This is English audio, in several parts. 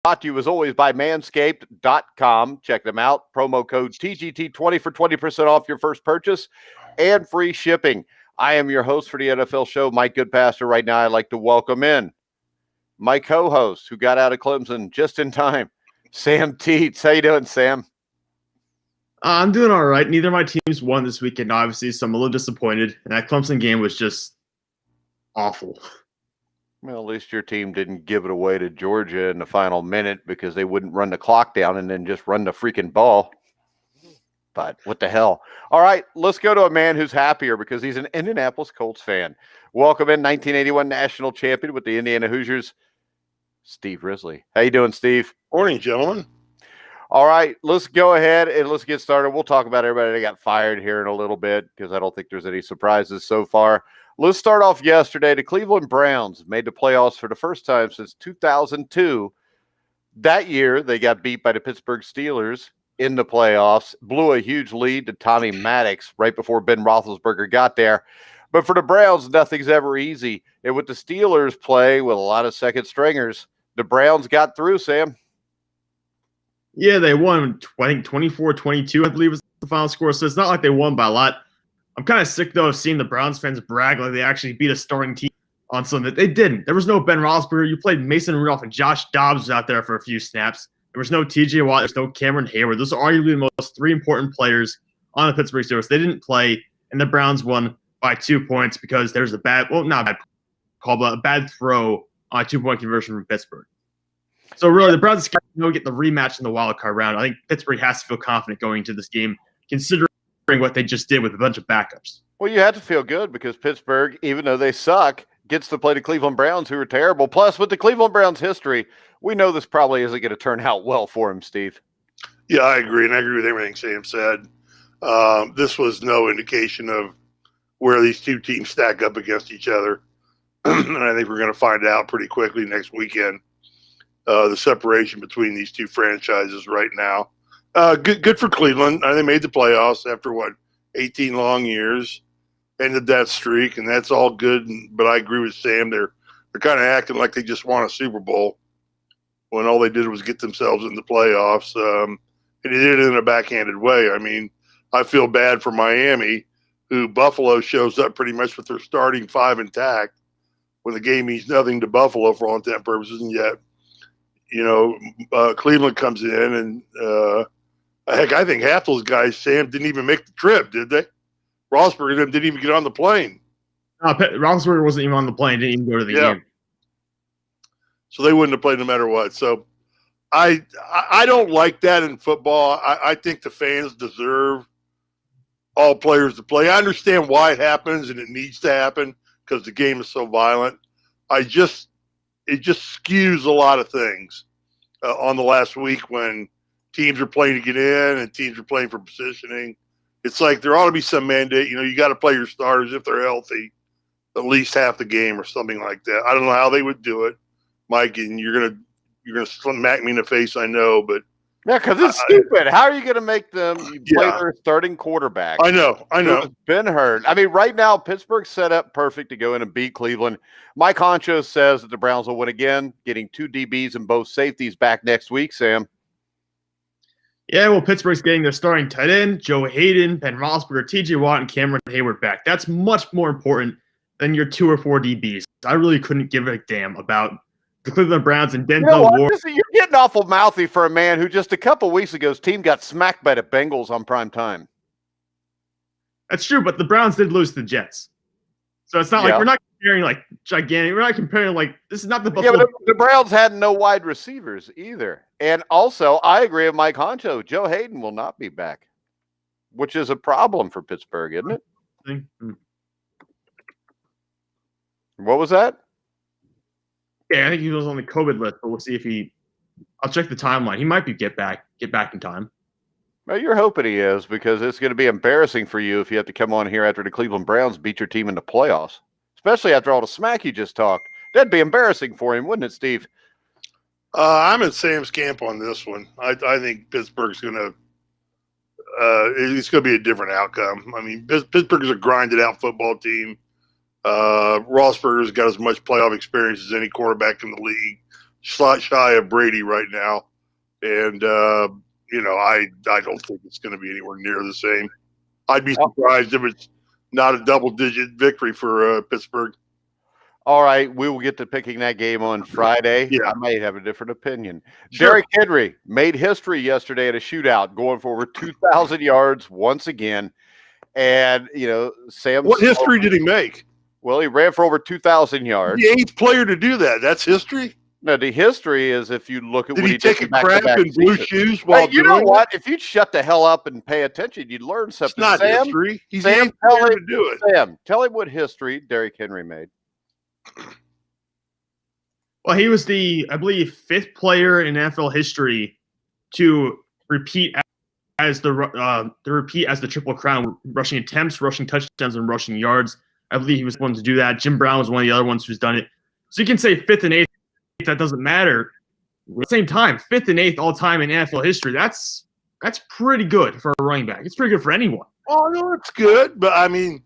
Brought to you as always by manscaped.com. Check them out. Promo code TGT20 for 20% off your first purchase and free shipping. I am your host for the NFL show, Mike Goodpastor. Right now, I'd like to welcome in my co-host who got out of Clemson just in time, Sam Teets. How you doing, Sam? I'm doing all right. Neither of my teams won this weekend, obviously, so I'm a little disappointed. And that Clemson game was just awful. Well, at least your team didn't give it away to Georgia in the final minute because they wouldn't run the clock down and then just run the freaking ball. But what the hell? All right, let's go to a man who's happier because he's an Indianapolis Colts fan. Welcome in 1981 national champion with the Indiana Hoosiers, Steve Risley. How you doing, Steve? Morning, gentlemen. All right, let's go ahead and let's get started. We'll talk about everybody that got fired here in a little bit because I don't think there's any surprises so far. Let's start off yesterday. The Cleveland Browns made the playoffs for the first time since 2002. That year, they got beat by the Pittsburgh Steelers in the playoffs, blew a huge lead to Tommy Maddox right before Ben Roethlisberger got there. But for the Browns, nothing's ever easy. And with the Steelers playing with a lot of second stringers, the Browns got through, Sam. Yeah, they won, I think, 24-22, I believe was the final score. So it's not like they won by a lot. I'm kind of sick, though, of seeing the Browns fans brag like they actually beat a starting team on something that they didn't. There was no Ben Roethlisberger. You played Mason Rudolph and Josh Dobbs was out there for a few snaps. There was no T.J. Watt. There's no Cameron Hayward. Those are arguably the most three important players on the Pittsburgh Steelers. They didn't play, and the Browns won by 2 points because there's a bad – well, not a bad call, but a bad throw on a two-point conversion from Pittsburgh. So, really, the Browns get the rematch in the wild card round. I think Pittsburgh has to feel confident going into this game, considering what they just did with a bunch of backups. Well, you have to feel good because Pittsburgh, even though they suck, gets to play the Cleveland Browns, who are terrible. Plus, with the Cleveland Browns history, we know this probably isn't going to turn out well for him, Steve. Yeah, I agree, and I agree with everything Sam said. This was no indication of where these two teams stack up against each other, and I think we're going to find out pretty quickly next weekend. The separation between these two franchises right now. Good for Cleveland. They made the playoffs after, 18 long years. Ended that streak, and that's all good. But I agree with Sam. They're kind of acting like they just won a Super Bowl when all they did was get themselves in the playoffs. And they did it in a backhanded way. I mean, I feel bad for Miami, who Buffalo shows up pretty much with their starting five intact when the game means nothing to Buffalo for all intent and purposes, and yet Cleveland comes in and heck, I think half those guys, Sam, didn't even make the trip, did they? Roethlisberger and them didn't even get on the plane. Roethlisberger wasn't even on the plane, didn't even go to the game. So they wouldn't have played no matter what. So I don't like that in football. I think the fans deserve all players to play. I understand why it happens and it needs to happen because the game is so violent. It just skews a lot of things on the last week when teams are playing to get in and teams are playing for positioning. It's like there ought to be some mandate. You got to play your starters if they're healthy at least half the game or something like that. I don't know how they would do it, Mike, and you're gonna smack me in the face, I know, but yeah, because it's stupid. How are you going to make them play their starting quarterback? I know. Who's been hurt. I mean, right now, Pittsburgh's set up perfect to go in and beat Cleveland. Mike Honcho says that the Browns will win again, getting two DBs and both safeties back next week, Sam. Yeah, well, Pittsburgh's getting their starting tight end, Joe Hayden, Ben Roethlisberger, T.J. Watt, and Cameron Hayward back. That's much more important than your 2 or 4 DBs. I really couldn't give a damn about the Cleveland Browns and Denzel Ward. You're getting awful mouthy for a man who just a couple weeks ago's team got smacked by the Bengals on prime time. That's true, but the Browns did lose to the Jets. So it's not like we're not comparing like gigantic. We're not comparing like this is not the Buffalo. Yeah, but the Browns had no wide receivers either. And also, I agree with Mike Honcho. Joe Hayden will not be back, which is a problem for Pittsburgh, isn't it? Mm-hmm. What was that? Yeah, I think he was on the COVID list, but we'll see if I'll check the timeline. He might be get back in time. Well, you're hoping he is because it's going to be embarrassing for you if you have to come on here after the Cleveland Browns beat your team in the playoffs, especially after all the smack you just talked. That'd be embarrassing for him, wouldn't it, Steve? I'm in Sam's camp on this one. I think Pittsburgh's going to it's going to be a different outcome. I mean, Pittsburgh is a grinded-out football team. Roethlisberger's got as much playoff experience as any quarterback in the league. slot shy of Brady right now, and I don't think it's going to be anywhere near the same. I'd be surprised if it's not a double-digit victory for Pittsburgh. All right, we will get to picking that game on Friday. Yeah. I may have a different opinion. Sure. Derrick Henry made history yesterday at a shootout, going for over 2,000 yards once again. And, Sam. What history did he make? Well, he ran for over 2,000 yards. The 8th player to do that. That's history? No, the history is if you look at did what he take a crap in blue shoes while you know what? If you'd shut the hell up and pay attention, you'd learn something. It's not Sam, history. He's Sam, the 8th player to do it. Sam, tell him what history Derrick Henry made. Well, he was I believe, 5th player in NFL history to repeat as the Triple Crown: rushing attempts, rushing touchdowns, and rushing yards. I believe he was one to do that. Jim Brown was one of the other ones who's done it. So you can say 5th and 8th. That doesn't matter. At the same time, 5th and 8th all time in NFL history. That's pretty good for a running back. It's pretty good for anyone. Oh no, it's good, but I mean,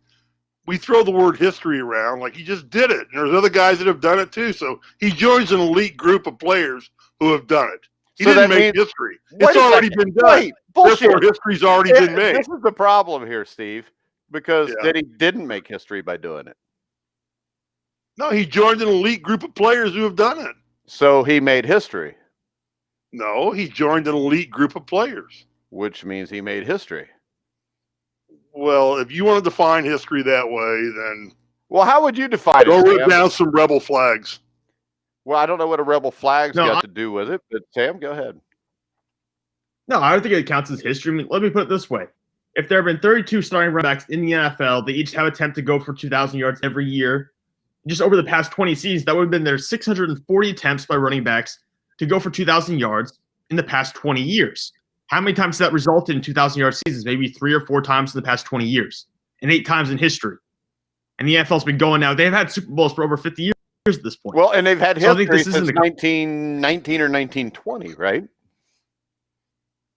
we throw the word history around like he just did it, and there's other guys that have done it too. So he joins an elite group of players who have done it. He didn't make history. It's already been done. Wait, bullshit. Therefore, history's already been made. This is the problem here, Steve, because then he didn't make history by doing it. No, he joined an elite group of players who have done it. So he made history. No, he joined an elite group of players. Which means he made history. Well, if you want to define history that way, then... Well, how would you define it, Go rip down some rebel flags. Well, I don't know what a rebel flag's got to do with it, but Sam, go ahead. No, I don't think it counts as history. I mean, let me put it this way. If there have been 32 starting running backs in the NFL, they each have attempt to go for 2,000 yards every year. Just over the past 20 seasons, that would have been their 640 attempts by running backs to go for 2,000 yards in the past 20 years. How many times has that resulted in 2,000-yard seasons? Maybe 3 or 4 times in the past 20 years, and 8 times in history. And the NFL's been going now. They've had Super Bowls for over 50 years at this point. Well, and they've had history since 1919 or 1920, right?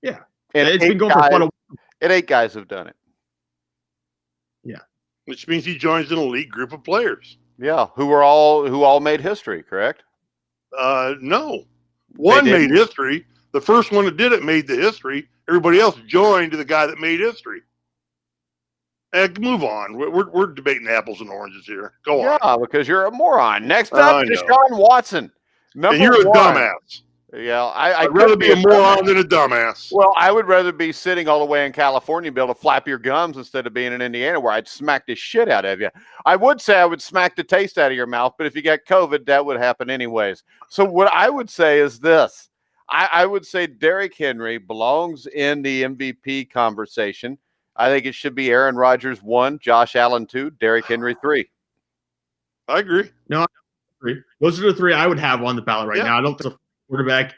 Yeah. And it's been going for quite a while. And 8 guys have done it. Yeah. Which means he joins an elite group of players. Yeah, who all made history, correct? No. One made history. The first one that did it made the history. Everybody else joined to the guy that made history. And move on. We're debating apples and oranges here. Go on. Yeah, because you're a moron. Next up, Deshaun Watson. And you're a dumbass. Yeah, I'd rather be a moron than a dumbass. Well, I would rather be sitting all the way in California and be able to flap your gums instead of being in Indiana where I'd smack the shit out of you. I would say I would smack the taste out of your mouth, but if you got COVID, that would happen anyways. So what I would say is this. I would say Derrick Henry belongs in the MVP conversation. I think it should be Aaron Rodgers 1, Josh Allen 2, Derrick Henry 3. I agree. No, I agree. Those are the 3 I would have on the ballot right now. I don't think a quarterback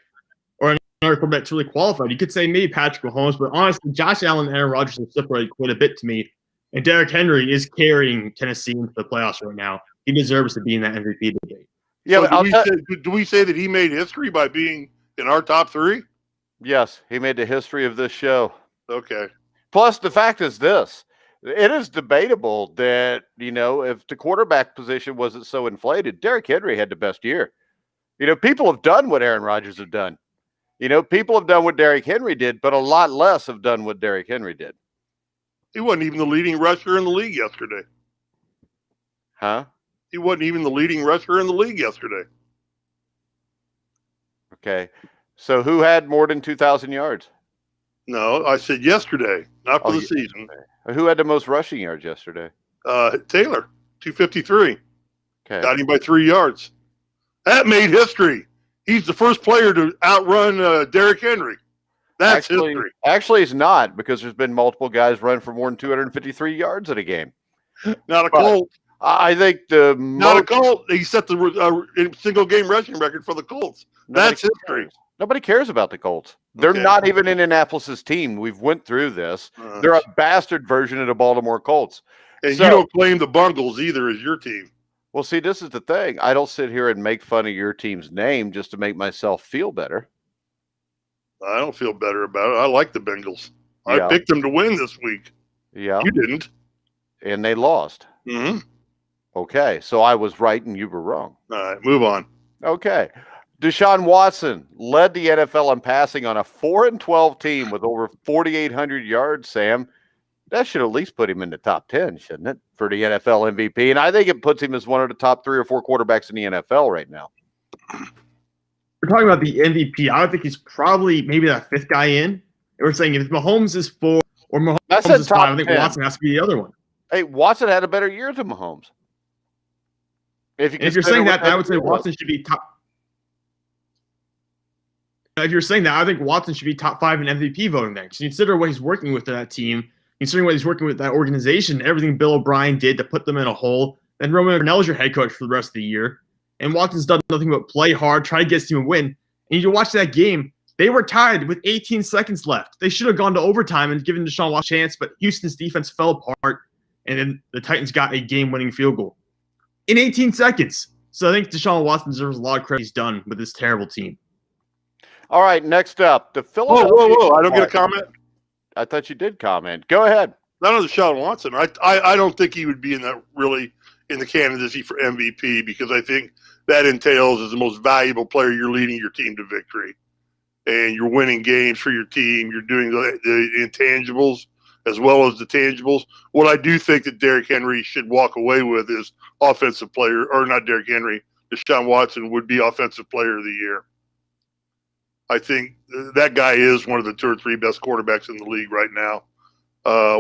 or another quarterback that's really qualified. You could say maybe Patrick Mahomes, but honestly, Josh Allen and Aaron Rodgers have separated quite a bit to me. And Derrick Henry is carrying Tennessee into the playoffs right now. He deserves to be in that MVP debate. Yeah, so do we say that he made history by being in our top 3? Yes, he made the history of this show. Okay. Plus, the fact is this. It is debatable that, if the quarterback position wasn't so inflated, Derrick Henry had the best year. People have done what Aaron Rodgers have done. People have done what Derrick Henry did, but a lot less have done what Derrick Henry did. He wasn't even the leading rusher in the league yesterday. Huh? He wasn't even the leading rusher in the league yesterday. Okay. So who had more than 2,000 yards? No, I said yesterday, not for the season. Who had the most rushing yards yesterday? Taylor, 253. Okay. Got him by 3 yards. That made history. He's the first player to outrun Derrick Henry. That's history. Actually, it's not, because there's been multiple guys run for more than 253 yards in a game. Not a Colt. I think not a Colt. He set the single game rushing record for the Colts. That's history. Nobody cares about the Colts. They're not even Indianapolis's team. We've went through this. They're a bastard version of the Baltimore Colts. And you don't claim the Bungles either as your team. Well, see, this is the thing. I don't sit here and make fun of your team's name just to make myself feel better. I don't feel better about it. I like the Bengals. I picked them to win this week. Yeah. You didn't. And they lost. Mm-hmm. Okay. So I was right and you were wrong. All right. Move on. Okay. Deshaun Watson led the NFL in passing on a 4-12 team with over 4,800 yards, Sam. That should at least put him in the top 10, shouldn't it, for the NFL MVP? And I think it puts him as one of the top 3 or 4 quarterbacks in the NFL right now. We're talking about the MVP. I would think he's probably maybe that 5th guy in. And we're saying if Mahomes is 4 or Mahomes is 5, I think 10. Watson has to be the other one. Hey, Watson had a better year than Mahomes. If you're saying that, I would say Watson should be top. If you're saying that, I think Watson should be top 5 in MVP voting then. Because you consider what he's working with that team, considering what he's working with that organization, everything Bill O'Brien did to put them in a hole. Then Roman Cornell is your head coach for the rest of the year. And Watson's done nothing but play hard, try to get his team a win. And you watch that game, they were tied with 18 seconds left. They should have gone to overtime and given Deshaun Watson a chance, but Houston's defense fell apart, and then the Titans got a game-winning field goal in 18 seconds. So I think Deshaun Watson deserves a lot of credit he's done with this terrible team. All right, next up, the Philadelphia. Whoa! I don't get a comment. I thought you did comment. Go ahead. Not on Deshaun Watson. I don't think he would be in the candidacy for MVP, because I think that entails as the most valuable player, you're leading your team to victory, and you're winning games for your team. You're doing the intangibles as well as the tangibles. What I do think that Derrick Henry should walk away with is offensive player, or not Derrick Henry, Deshaun Watson would be offensive player of the year. I think that guy is one of the 2 or 3 best quarterbacks in the league right now.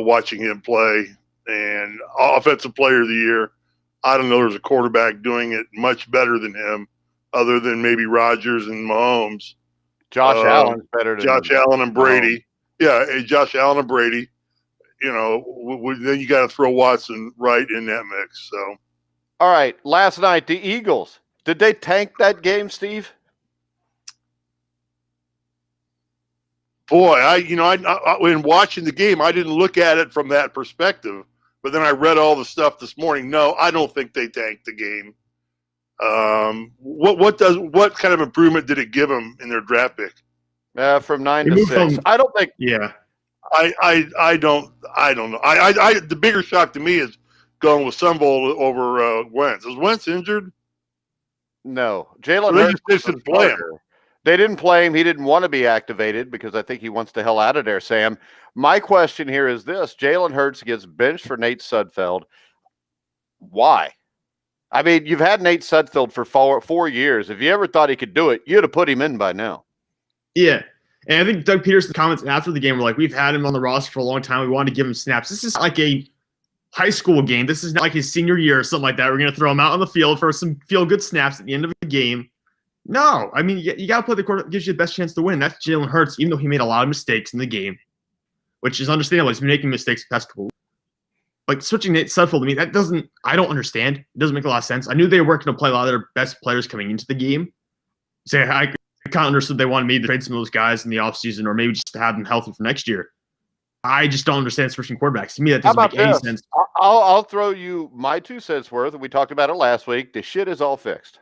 Watching him play, and offensive player of the year, I don't know there's a quarterback doing it much better than him, other than maybe Rodgers and Mahomes. Josh Allen's better than Josh Allen and Brady. Yeah, Josh Allen and Brady. You know, then you got to throw Watson right in that mix. So, all right, last night the Eagles, did they tank that game, Steve? Boy, I when watching the game, I didn't look at it from that perspective. But then I read all the stuff this morning. No, I don't think they tanked the game. What kind of improvement did it give them in their draft pick? From 9 to 6. I don't think. Yeah, I don't know. The bigger shock to me is going with Sunvol over Wentz. Is Wentz injured? No, Jalen Hurts didn't play him. They didn't play him. He didn't want to be activated because I think he wants the hell out of there, Sam. My question here is this. Jalen Hurts gets benched for Nate Sudfeld. Why? I mean, you've had Nate Sudfeld for 4 years. If you ever thought he could do it, you'd have put him in by now. Yeah. And I think Doug Peterson's comments after the game were like, we've had him on the roster for a long time. We wanted to give him snaps. This is like a high school game. This is not like his senior year or something like that. We're going to throw him out on the field for some feel-good snaps at the end of the game. No, I mean, you got to play the quarterback that gives you the best chance to win. That's Jalen Hurts, even though he made a lot of mistakes in the game, which is understandable. He's been making mistakes the past couple weeks. Like, switching Nate Sudfeld to me, I don't understand. It doesn't make a lot of sense. I knew they weren't going to play a lot of their best players coming into the game. So I kind of understood they wanted maybe to trade some of those guys in the offseason, or maybe just to have them healthy for next year. I just don't understand switching quarterbacks. To me, that doesn't make any sense. I'll throw you my 2 cents worth, and we talked about it last week. The shit is all fixed.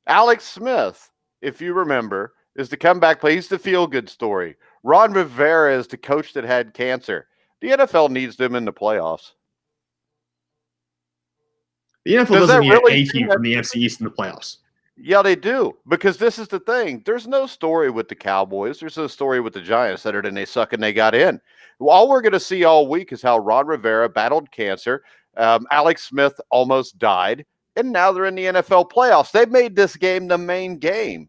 Alex Smith, if you remember, is the comeback play. He's the feel-good story. Ron Rivera is the coach that had cancer. The NFL needs them in the playoffs. The NFL doesn't need a team from the NFC East in the playoffs. Yeah, they do, because this is the thing. There's no story with the Cowboys. There's no story with the Giants other than they suck and they got in. All we're going to see all week is how Ron Rivera battled cancer. Alex Smith almost died. And now they're in the NFL playoffs. They made this game the main game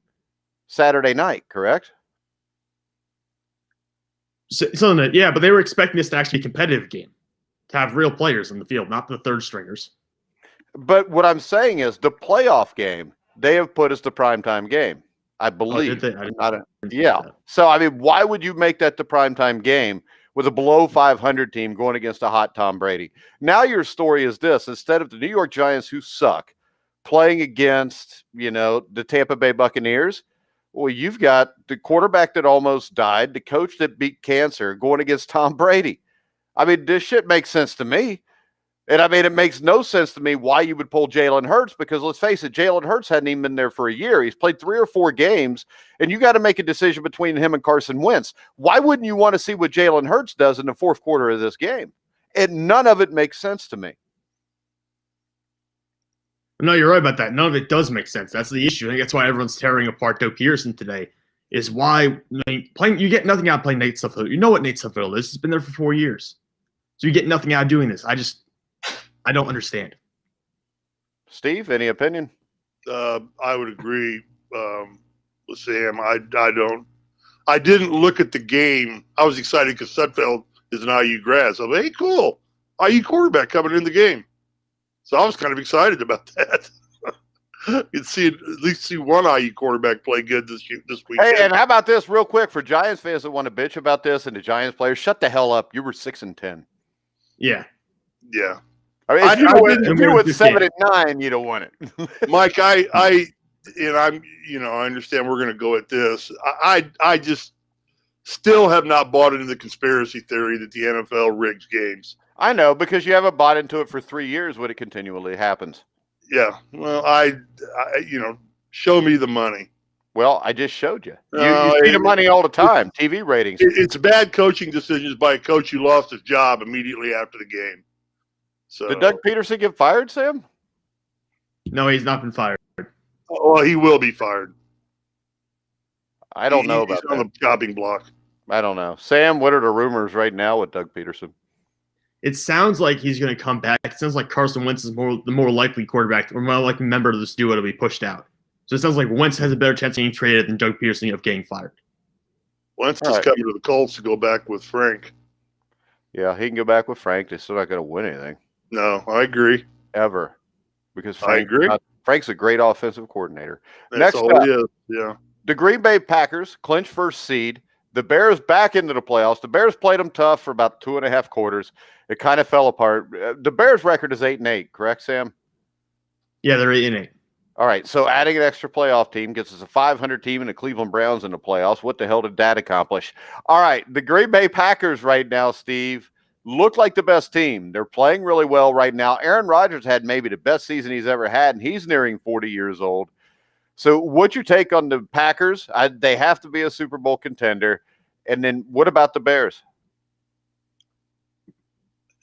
Saturday night, correct? Yeah, but they were expecting this to actually be a competitive game, to have real players in the field, not the third stringers. But what I'm saying is the playoff game, they have put as the primetime game, I believe. Yeah. So, I mean, why would you make that the primetime game with a below 500 team going against a hot Tom Brady? Now your story is this. Instead of the New York Giants, who suck, playing against, the Tampa Bay Buccaneers, well, you've got the quarterback that almost died, the coach that beat cancer, going against Tom Brady. I mean, this shit makes sense to me. And, I mean, it makes no sense to me why you would pull Jalen Hurts, because let's face it, Jalen Hurts hadn't even been there for a year. He's played 3 or 4 games, and you got to make a decision between him and Carson Wentz. Why wouldn't you want to see what Jalen Hurts does in the fourth quarter of this game? And none of it makes sense to me. No, you're right about that. None of it does make sense. That's the issue. I think that's why everyone's tearing apart Doug Peterson today. Is why you get nothing out of playing Nate Sudfeld. You know what Nate Sudfeld is. He's been there for 4 years. So you get nothing out of doing this. I don't understand. Steve, any opinion? I would agree with Sam. I didn't look at the game. I was excited because Sudfeld is an IU grad. So, hey, cool. IU quarterback coming in the game. So I was kind of excited about that. You'd at least see one IU quarterback play good this week. Hey, and how about this real quick for Giants fans that want to bitch about this and the Giants players? Shut the hell up. You were 6-10. Yeah. Yeah. I mean, if you went 7-9, you'd have won it. Mike, I understand we're going to go at this. I just still have not bought into the conspiracy theory that the NFL rigs games. I know, because you haven't bought into it for 3 years when it continually happens. Yeah. Well, I show me the money. Well, I just showed you. You see the money all the time. TV ratings. It's bad coaching decisions by a coach who lost his job immediately after the game. So did Doug Peterson get fired, Sam? No, he's not been fired. Well, he will be fired. I don't know about that. He's on the chopping block. I don't know. Sam, what are the rumors right now with Doug Peterson? It sounds like he's going to come back. It sounds like Carson Wentz is the more likely quarterback or more likely member of this duo to be pushed out. So it sounds like Wentz has a better chance of getting traded than Doug Peterson of getting fired. Wentz is coming to the Colts to go back with Frank. Yeah, he can go back with Frank. They're still not going to win anything. No, I agree. Ever. Because Frank's a great offensive coordinator. That's Next all up, he is. Yeah. The Green Bay Packers clinch first seed. The Bears back into the playoffs. The Bears played them tough for about 2.5 quarters. It kind of fell apart. The Bears' record is 8-8, correct, Sam? Yeah, they're 8-8. All right, so adding an extra playoff team gets us a 500 team and the Cleveland Browns in the playoffs. What the hell did that accomplish? All right, the Green Bay Packers right now, Steve, look like the best team. They're playing really well right now. Aaron Rodgers had maybe the best season he's ever had, and he's nearing 40 years old. So what's your take on the Packers? They have to be a Super Bowl contender. And then what about the Bears?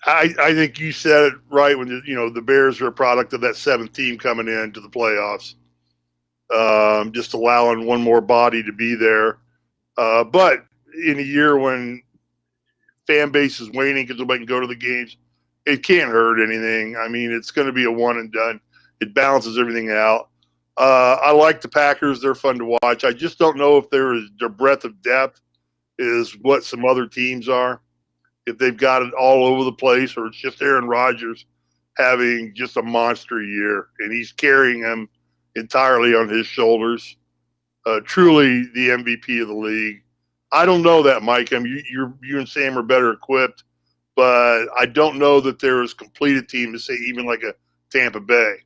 I think you said it right when the Bears are a product of that 7th team coming into the playoffs. Just allowing one more body to be there. But in a year when fan base is waning because nobody can go to the games, it can't hurt anything. I mean, it's going to be a one and done. It balances everything out. I like the Packers. They're fun to watch. I just don't know if their breadth of depth is what some other teams are. If they've got it all over the place, or it's just Aaron Rodgers having just a monster year, and he's carrying them entirely on his shoulders. Truly the MVP of the league. I don't know that, Mike. I mean, you and Sam are better equipped, but I don't know that there is complete a team to say even like a Tampa Bay.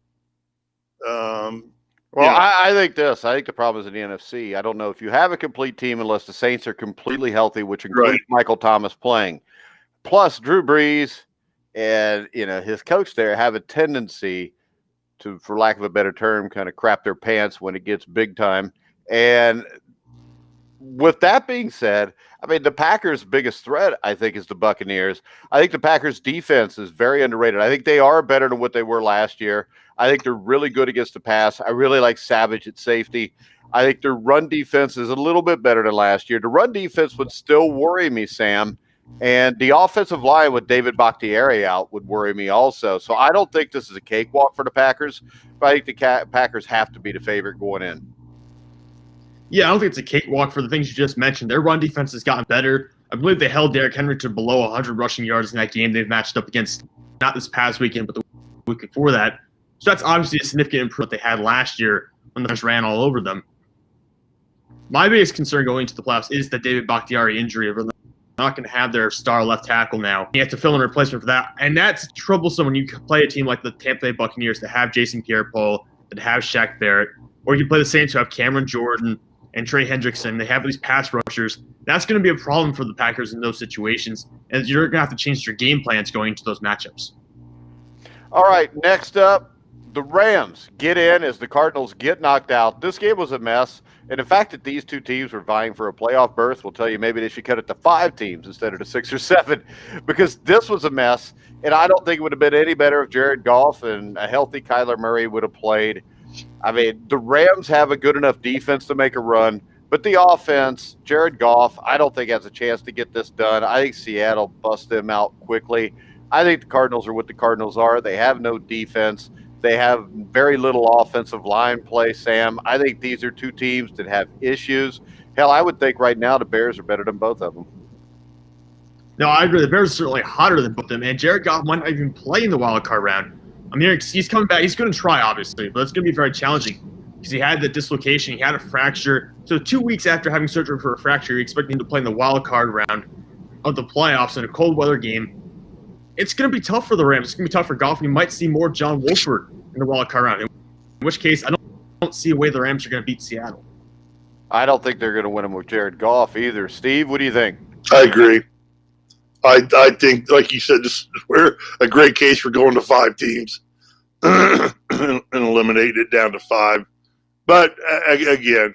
I think this. I think the problem is in the NFC. I don't know if you have a complete team unless the Saints are completely healthy, which includes Michael Thomas playing. Plus, Drew Brees and his coach there have a tendency to, for lack of a better term, kind of crap their pants when it gets big time. And with that being said, I mean, the Packers' biggest threat, I think, is the Buccaneers. I think the Packers' defense is very underrated. I think they are better than what they were last year. I think they're really good against the pass. I really like Savage at safety. I think their run defense is a little bit better than last year. The run defense would still worry me, Sam. And the offensive line with David Bakhtiari out would worry me also. So I don't think this is a cakewalk for the Packers, but I think the Packers have to be the favorite going in. Yeah, I don't think it's a cakewalk for the things you just mentioned. Their run defense has gotten better. I believe they held Derrick Henry to below 100 rushing yards in that game they've matched up against, not this past weekend, but the week before that. So that's obviously a significant improvement they had last year when the Bears ran all over them. My biggest concern going into the playoffs is the David Bakhtiari injury. They're not going to have their star left tackle now. You have to fill in a replacement for that. And that's troublesome when you play a team like the Tampa Bay Buccaneers that have Jason Pierre-Paul, that have Shaq Barrett, or you play the Saints who have Cameron Jordan and Trey Hendrickson. They have these pass rushers. That's going to be a problem for the Packers in those situations, and you're going to have to change your game plans going into those matchups. All right, next up, the Rams get in as the Cardinals get knocked out. This game was a mess. And the fact that these two teams were vying for a playoff berth will tell you maybe they should cut it to 5 teams instead of to 6 or 7, because this was a mess. And I don't think it would have been any better if Jared Goff and a healthy Kyler Murray would have played. I mean, the Rams have a good enough defense to make a run, but the offense, Jared Goff, I don't think has a chance to get this done. I think Seattle busts them out quickly. I think the Cardinals are what the Cardinals are. They have no defense. They have very little offensive line play, Sam. I think these are two teams that have issues. Hell, I would think right now the Bears are better than both of them. No, I agree. The Bears are certainly hotter than both of them, and Jared Goff might not even play in the wild card round. I mean, he's coming back. He's going to try, obviously, but it's going to be very challenging because he had the dislocation. He had a fracture. So 2 weeks after having surgery for a fracture, you're expecting him to play in the wild card round of the playoffs in a cold weather game. It's going to be tough for the Rams. It's going to be tough for Goff, and you might see more John Wolford in the wild card round, in which case I don't see a way the Rams are going to beat Seattle. I don't think they're going to win them with Jared Goff either. Steve, what do you think? I agree. I think, like you said, this is where a great case for going to 5 teams and eliminating it down to 5. But again,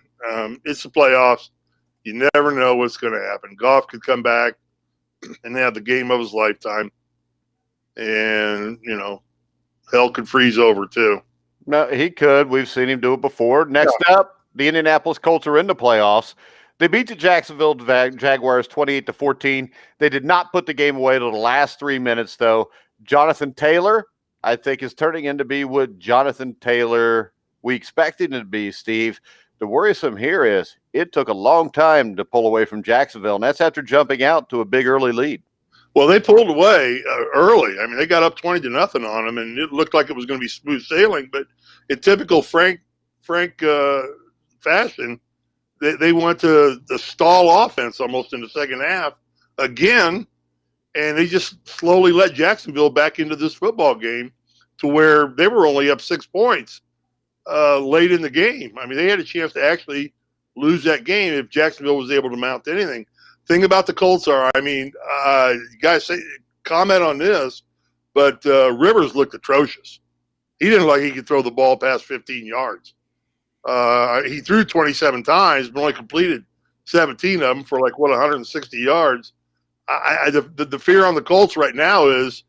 it's the playoffs. You never know what's going to happen. Goff could come back and have the game of his lifetime. And, hell could freeze over too. No, he could. We've seen him do it before. Next up, the Indianapolis Colts are in the playoffs. They beat the Jacksonville Jaguars 28-14. They did not put the game away till the last 3 minutes, though. Jonathan Taylor, I think, is turning into be what Jonathan Taylor we expected him to be, Steve. The worrisome here is it took a long time to pull away from Jacksonville, and that's after jumping out to a big early lead. Well, they pulled away early. I mean, they got up 20-0 on them, and it looked like it was going to be smooth sailing. But in typical Frank fashion, they went to the stall offense almost in the second half again, and they just slowly let Jacksonville back into this football game to where they were only up 6 points late in the game. I mean, they had a chance to actually lose that game if Jacksonville was able to mount anything. Thing about the Colts are, I mean, you guys comment on this, but Rivers looked atrocious. He didn't look like he could throw the ball past 15 yards. He threw 27 times, but only completed 17 of them for 160 yards. The fear on the Colts right now is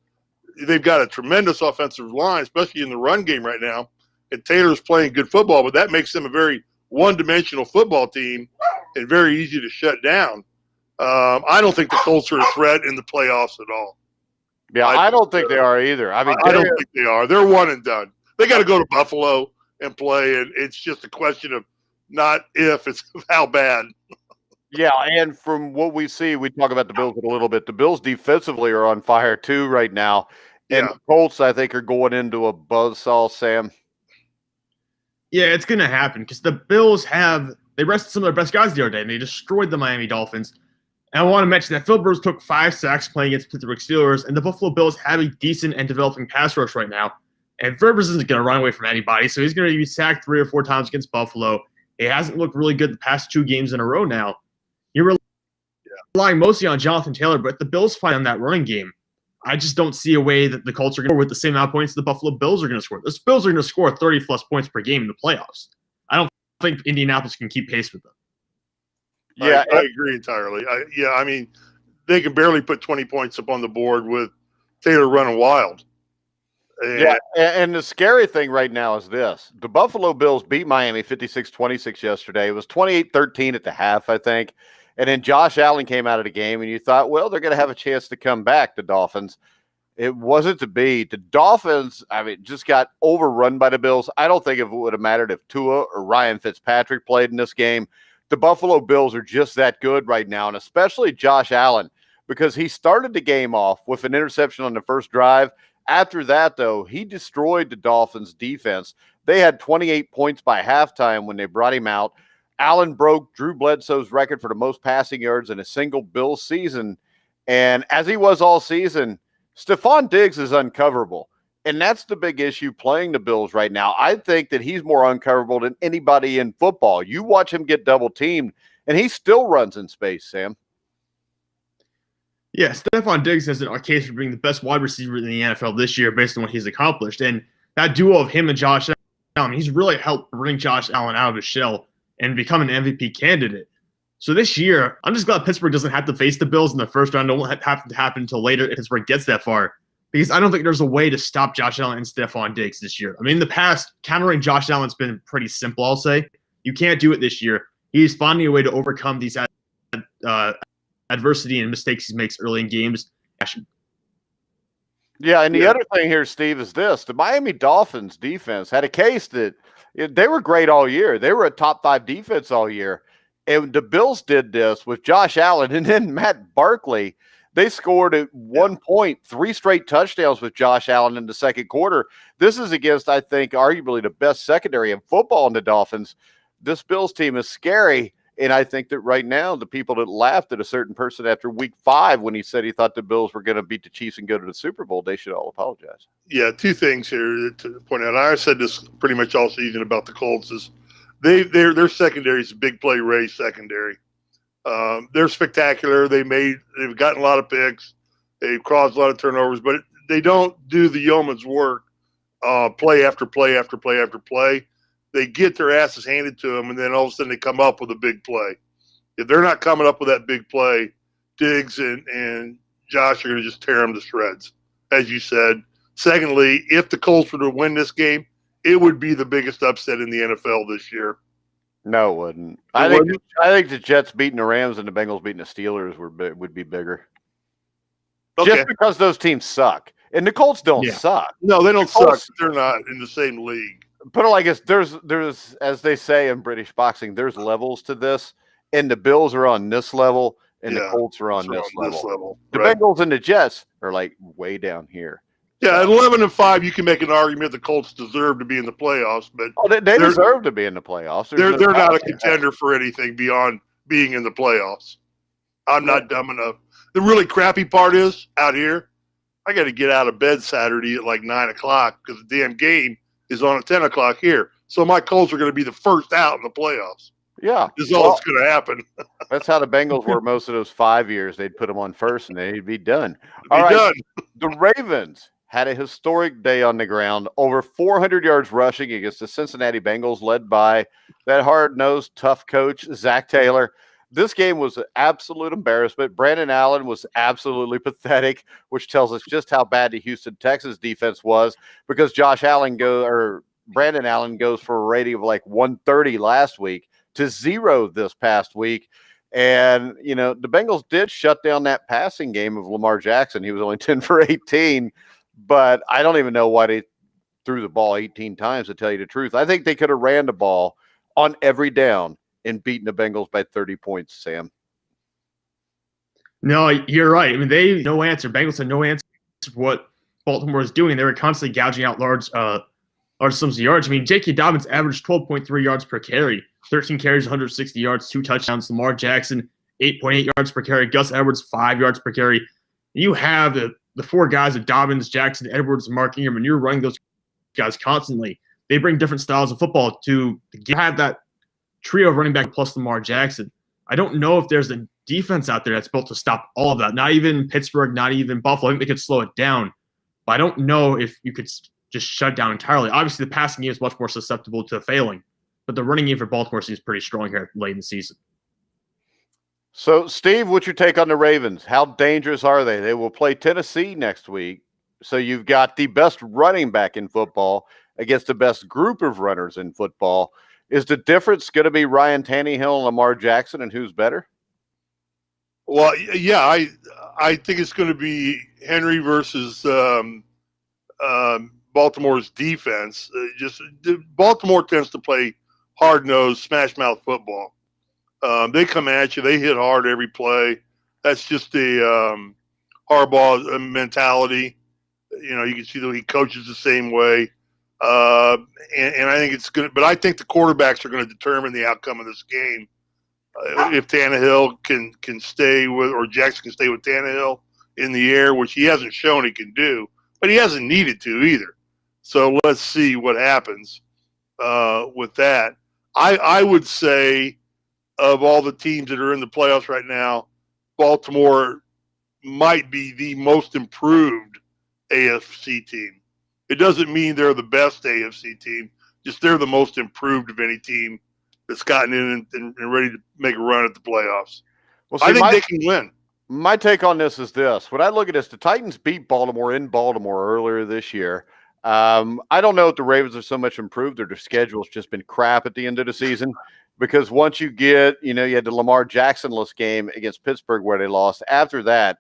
they've got a tremendous offensive line, especially in the run game right now. And Taylor's playing good football, but that makes them a very one-dimensional football team and very easy to shut down. I don't think the Colts are a threat in the playoffs at all. Yeah, I don't think they are either. I mean, I don't think they are. They're one and done. They got to go to Buffalo and play, and it's just a question of not if, it's how bad. Yeah, and from what we see, we talk about the Bills a little bit. The Bills defensively are on fire too right now, and the Colts, I think, are going into a buzzsaw, Sam. Yeah, it's going to happen because the Bills they rested some of their best guys the other day, and they destroyed the Miami Dolphins. And I want to mention that Phil Rivers took 5 sacks playing against Pittsburgh Steelers, and the Buffalo Bills have a decent and developing pass rush right now. And Rivers isn't going to run away from anybody, so he's going to be sacked 3 or 4 times against Buffalo. He hasn't looked really good the past 2 games in a row now. You're relying mostly on Jonathan Taylor, but the Bills fight on that running game. I just don't see a way that the Colts are going to score with the same amount of points the Buffalo Bills are going to score. The Bills are going to score 30-plus points per game in the playoffs. I don't think Indianapolis can keep pace with them. Yeah, I agree entirely. I mean, they can barely put 20 points up on the board with Taylor running wild. And the scary thing right now is this. The Buffalo Bills beat Miami 56-26 yesterday. It was 28-13 at the half, I think. And then Josh Allen came out of the game, and you thought, well, they're going to have a chance to come back, the Dolphins. It wasn't to be. The Dolphins, just got overrun by the Bills. I don't think it would have mattered if Tua or Ryan Fitzpatrick played in this game. The Buffalo Bills are just that good right now, and especially Josh Allen, because he started the game off with an interception on the first drive. After that, though, he destroyed the Dolphins' defense. They had 28 points by halftime when they brought him out. Allen broke Drew Bledsoe's record for the most passing yards in a single Bills season, and as he was all season, Stephon Diggs is uncoverable. And that's the big issue playing the Bills right now. I think that he's more uncoverable than anybody in football. You watch him get double teamed, and he still runs in space, Sam. Yeah, Stephon Diggs has a case for being the best wide receiver in the NFL this year based on what he's accomplished. And that duo of him and Josh Allen, he's really helped bring Josh Allen out of his shell. and become an MVP candidate. So this year, I'm just glad Pittsburgh doesn't have to face the Bills in the first round. It won't have to happen until later if Pittsburgh gets that far, because I don't think there's a way to stop Josh Allen and Stephon Diggs this year. I mean, in the past, countering Josh Allen's been pretty simple, I'll say. You can't do it this year. He's finding a way to overcome these adversity and mistakes he makes early in games. Yeah, and the other thing here, Steve, is this. The Miami Dolphins defense had a case that they were great all year. They were a top 5 defense all year. And the Bills did this with Josh Allen and then Matt Barkley. They scored at 1 point, 3 straight touchdowns with Josh Allen in the second quarter. This is against, I think, arguably the best secondary in football in the Dolphins. This Bills team is scary. And I think that right now, the people that laughed at a certain person after week 5 when he said he thought the Bills were going to beat the Chiefs and go to the Super Bowl, they should all apologize. Yeah, 2 things here to point out. I said this pretty much all season about the Colts is their secondary is a big play race secondary. They're spectacular. They've gotten a lot of picks. They've caused a lot of turnovers, but they don't do the yeoman's work play after play after play after play. They get their asses handed to them, and then all of a sudden they come up with a big play. If they're not coming up with that big play, Diggs and Josh are going to just tear them to shreds, as you said. Secondly, if the Colts were to win this game, it would be the biggest upset in the NFL this year. No, it wouldn't. I think the Jets beating the Rams and the Bengals beating the Steelers would be bigger. Okay. Just because those teams suck. And the Colts don't suck. No, they don't suck. They're not in the same league. Put it like this, there's as they say in British boxing, there's levels to this, and the Bills are on this level, and the Colts are on this level. The Bengals and the Jets are like way down here. Yeah, at 11-5, you can make an argument the Colts deserve to be in the playoffs, but they deserve to be in the playoffs. They're not a contender for anything beyond being in the playoffs. I'm not dumb enough. The really crappy part is out here, I got to get out of bed Saturday at like 9 o'clock because the damn game is on at 10 o'clock here. So my Colts are going to be the first out in the playoffs. Yeah. This is all that's going to happen. That's how the Bengals were most of those 5 years. They'd put them on first and they'd be done. All right. The Ravens had a historic day on the ground, over 400 yards rushing against the Cincinnati Bengals, led by that hard-nosed, tough coach, Zach Taylor. This game was an absolute embarrassment. Brandon Allen was absolutely pathetic, which tells us just how bad the Houston Texans defense was, because Brandon Allen goes for a rating of like 130 last week to 0 this past week. And, the Bengals did shut down that passing game of Lamar Jackson. He was only 10 for 18, but I don't even know why they threw the ball 18 times, to tell you the truth. I think they could have ran the ball on every down and beaten the Bengals by 30 points, Sam. No, you're right. I mean, Bengals had no answer for what Baltimore was doing. They were constantly gouging out large sums of yards. I mean, J.K. Dobbins averaged 12.3 yards per carry, 13 carries, 160 yards, 2 touchdowns. Lamar Jackson, 8.8 yards per carry. Gus Edwards, 5 yards per carry. You have the 4 guys of Dobbins, Jackson, Edwards, and Mark Ingram, and you're running those guys constantly. They bring different styles of football to have that trio of running back plus Lamar Jackson. I don't know if there's a defense out there that's built to stop all of that. Not even Pittsburgh, not even Buffalo. I think they could slow it down. But I don't know if you could just shut down entirely. Obviously, the passing game is much more susceptible to failing. But the running game for Baltimore seems pretty strong here late in the season. So, Steve, what's your take on the Ravens? How dangerous are they? They will play Tennessee next week. So you've got the best running back in football against the best group of runners in football. Is the difference going to be Ryan Tannehill and Lamar Jackson, and who's better? Well, yeah, I think it's going to be Henry versus Baltimore's defense. Baltimore tends to play hard-nosed, smash-mouth football. They come at you. They hit hard every play. That's just the Harbaugh mentality. You can see that he coaches the same way. And I think it's good. But I think the quarterbacks are going to determine the outcome of this game. If Tannehill can stay with, or Jackson can stay with Tannehill in the air, which he hasn't shown he can do, but he hasn't needed to either. So let's see what happens with that. I would say, of all the teams that are in the playoffs right now, Baltimore might be the most improved AFC team. It doesn't mean they're the best AFC team, just they're the most improved of any team that's gotten in and ready to make a run at the playoffs. Well, see, I think they can win. My take on this is this. When I look at this, the Titans beat Baltimore in Baltimore earlier this year. I don't know if the Ravens are so much improved or their schedule's just been crap at the end of the season, because once you get, you had the Lamar Jackson-less game against Pittsburgh where they lost. After that,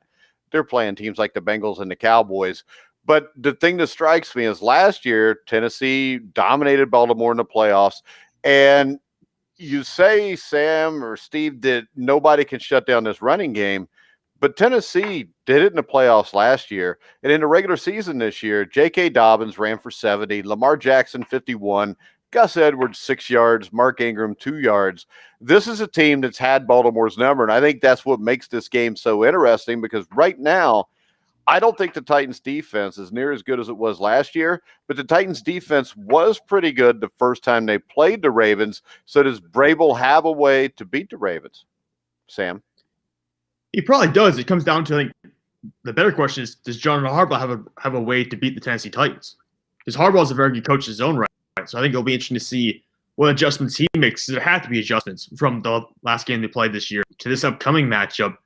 they're playing teams like the Bengals and the Cowboys. But the thing that strikes me is last year, Tennessee dominated Baltimore in the playoffs. And you say, Sam or Steve, that nobody can shut down this running game. But Tennessee did it in the playoffs last year. And in the regular season this year, J.K. Dobbins ran for 70, Lamar Jackson 51, Gus Edwards 6 yards, Mark Ingram 2 yards. This is a team that's had Baltimore's number, and I think that's what makes this game so interesting, because right now, I don't think the Titans' defense is near as good as it was last year, but the Titans' defense was pretty good the first time they played the Ravens. So does Vrabel have a way to beat the Ravens? Sam? He probably does. It comes down to, I think, the better question is, does John Harbaugh have a way to beat the Tennessee Titans? Because Harbaugh is a very good coach in his own right. So I think it'll be interesting to see what adjustments he makes. There have to be adjustments from the last game they played this year to this upcoming matchup.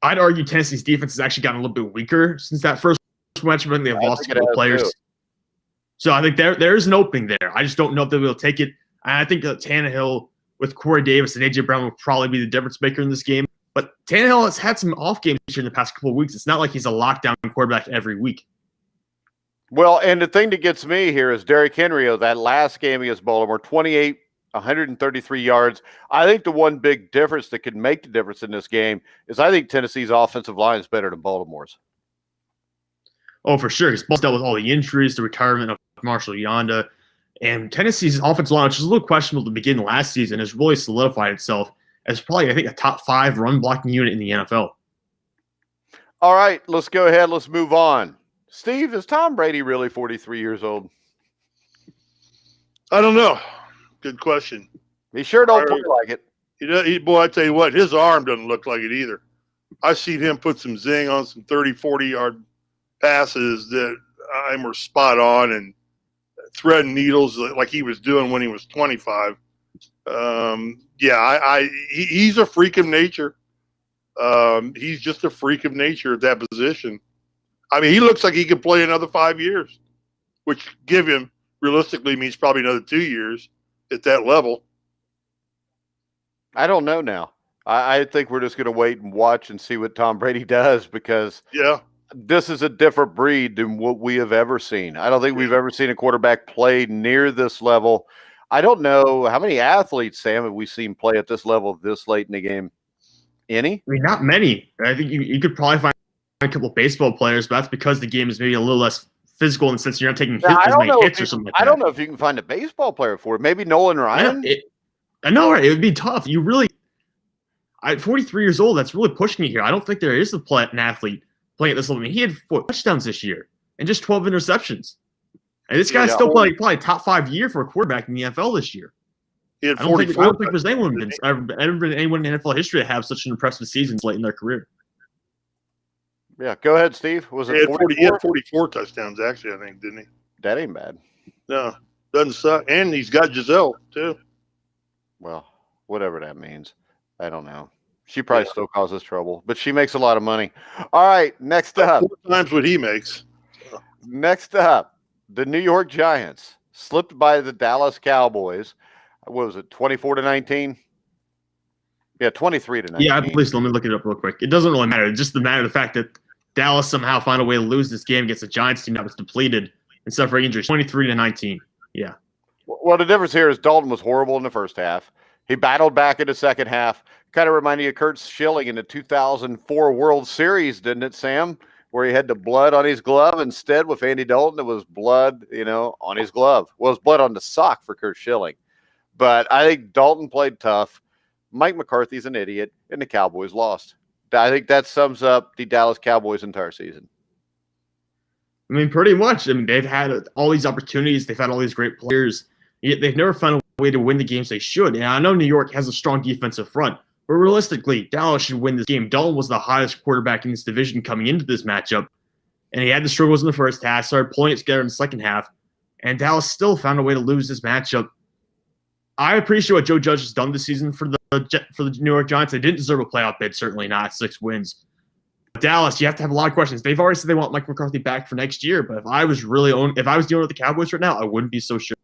I'd argue Tennessee's defense has actually gotten a little bit weaker since that first matchup. I think they've lost a couple of players. Too. So I think there's an opening there. I just don't know if they'll be able to take it. And I think that Tannehill with Corey Davis and A.J. Brown will probably be the difference maker in this game. But Tannehill has had some off games here in the past couple of weeks. It's not like he's a lockdown quarterback every week. Well, and the thing that gets me here is Derrick Henry, that last game against Baltimore, 28, 133 yards. I think the one big difference that could make the difference in this game is I think Tennessee's offensive line is better than Baltimore's. Oh, for sure. He's dealt with all the injuries, the retirement of Marshall Yanda. And Tennessee's offensive line, which was a little questionable to begin last season, has really solidified itself as probably, I think, a top 5 run blocking unit in the NFL. All right, let's go ahead. Let's move on. Steve, is Tom Brady really 43 years old? I don't know. Good question. He sure don't play like it. Boy, I tell you what, his arm doesn't look like it either. I've seen him put some zing on some 30, 40-yard passes that were spot on and threading needles like he was doing when he was 25. He's a freak of nature. He's just a freak of nature at that position. I mean, he looks like he could play another 5 years, which give him realistically means probably another 2 years at that level. I don't know now. I think we're just going to wait and watch and see what Tom Brady does, because this is a different breed than what we have ever seen. I don't think we've ever seen a quarterback play near this level. I don't know how many athletes, Sam, have we seen play at this level this late in the game? Any? I mean, not many. I think you could probably find a couple of baseball players, but that's because the game is maybe a little less physical in the sense you're not taking as many hits or something like that. I don't know if you can find a baseball player for it. Maybe Nolan Ryan? I know, right? It would be tough. At 43 years old, that's really pushing you here. I don't think there is an athlete playing at this level. I mean, he had 4 touchdowns this year and just 12 interceptions. And this guy's still probably top 5 year for a quarterback in the NFL this year. He had I don't think there's anyone in NFL history to have such an impressive season late in their career. Yeah, go ahead, Steve. Was it 44? He had 44 touchdowns, actually, I think, didn't he? That ain't bad. No, doesn't suck. And he's got Giselle, too. Well, whatever that means. I don't know. She probably still causes trouble, but she makes a lot of money. All right, next up. 4 times what he makes. Next up, the New York Giants slipped by the Dallas Cowboys. What was it, 24-19? Yeah, 23-19. Yeah, please let me look it up real quick. It doesn't really matter. It's just the matter of the fact that Dallas somehow found a way to lose this game against a Giants team that was depleted and suffering injuries. 23-19. Yeah. Well, the difference here is Dalton was horrible in the first half. He battled back in the second half. Kind of reminded you of Kurt Schilling in the 2004 World Series, didn't it, Sam? Where he had the blood on his glove. Instead, with Andy Dalton, it was blood, on his glove. Well, it was blood on the sock for Kurt Schilling. But I think Dalton played tough. Mike McCarthy's an idiot, and the Cowboys lost. I think that sums up the Dallas Cowboys' entire season. I mean, pretty much. I mean, they've had all these opportunities. They've had all these great players. Yet they've never found a way to win the games they should. And I know New York has a strong defensive front, but realistically, Dallas should win this game. Dalton was the highest quarterback in this division coming into this matchup, and he had the struggles in the first half, started pulling it together in the second half, and Dallas still found a way to lose this matchup. I appreciate what Joe Judge has done this season for the New York Giants. They didn't deserve a playoff bid, certainly not 6 wins. But Dallas, you have to have a lot of questions. They've already said they want Mike McCarthy back for next year, but if I was dealing with the Cowboys right now, I wouldn't be so sure.